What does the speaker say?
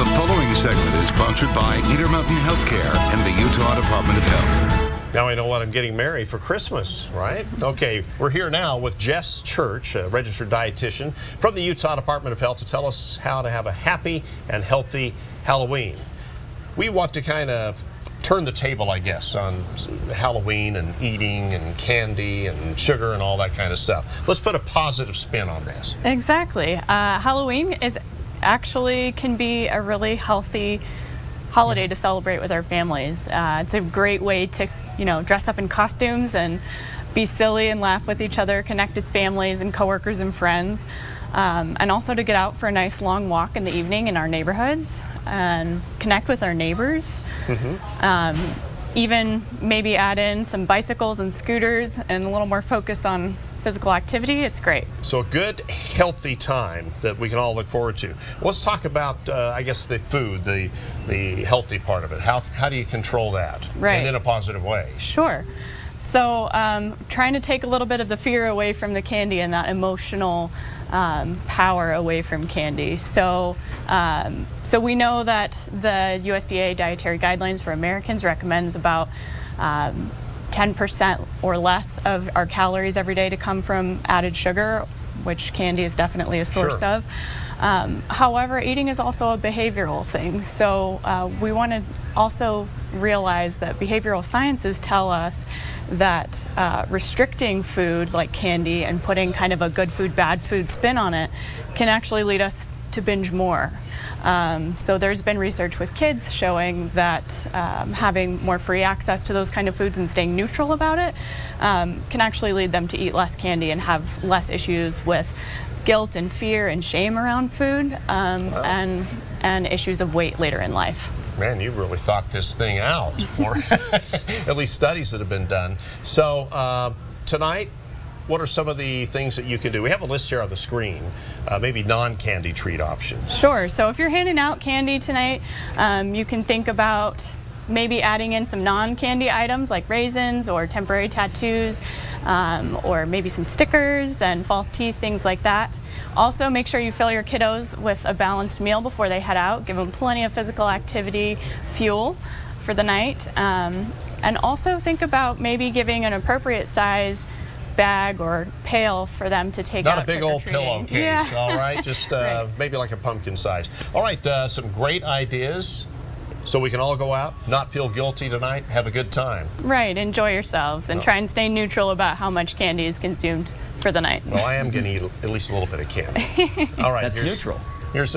The following segment is sponsored by Intermountain Healthcare and the Utah Department of Health. Now I know what I'm getting Mary for Christmas, right? Okay, we're here now with Jess Church, a registered dietitian from the Utah Department of Health, to tell us how to have a happy and healthy Halloween. We want to kind of turn the table, I guess, on Halloween and eating and candy and sugar and all that kind of stuff. Let's put a positive spin on this. Exactly. Halloween can be a really healthy holiday to celebrate with our families. It's a great way to, dress up in costumes and be silly and laugh with each other, connect as families and coworkers and friends, and also to get out for a nice long walk in the evening in our neighborhoods and connect with our neighbors. Even maybe add in some bicycles and scooters and a little more focus on physical activity. It's great. So a good, healthy time that we can all look forward to. Let's talk about, I guess, the food, the healthy part of it. How do you control that? Right. And in a positive way? Sure. So trying to take a little bit of the fear away from the candy and that emotional power away from candy. So we know that the USDA dietary guidelines for Americans recommends about 10% or less of our calories every day to come from added sugar, which candy is definitely a source of. However, eating is also a behavioral thing. So we want to also realize that behavioral sciences tell us that restricting food like candy and putting kind of a good food, bad food spin on it can actually lead us to binge more. So there's been research with kids showing that having more free access to those kind of foods and staying neutral about it can actually lead them to eat less candy and have less issues with guilt and fear and shame around food and issues of weight later in life. Man, you really thought this thing out, or at least studies that have been done. So tonight, what are some of the things that you can do? We have a list here on the screen, maybe non-candy treat options. Sure. So if you're handing out candy tonight, you can think about maybe adding in some non-candy items like raisins or temporary tattoos, or maybe some stickers and false teeth, things like that. Also, make sure you fill your kiddos with a balanced meal before they head out. Give them plenty of physical activity fuel for the night. And also think about maybe giving an appropriate size bag or pail for them to take out. Not a big old pillowcase, all right? Just maybe like a pumpkin size. All right, some great ideas so we can all go out, not feel guilty tonight, have a good time. Right, enjoy yourselves and try and stay neutral about how much candy is consumed for the night. Well, I am going to eat at least a little bit of candy. All right, that's neutral. Here's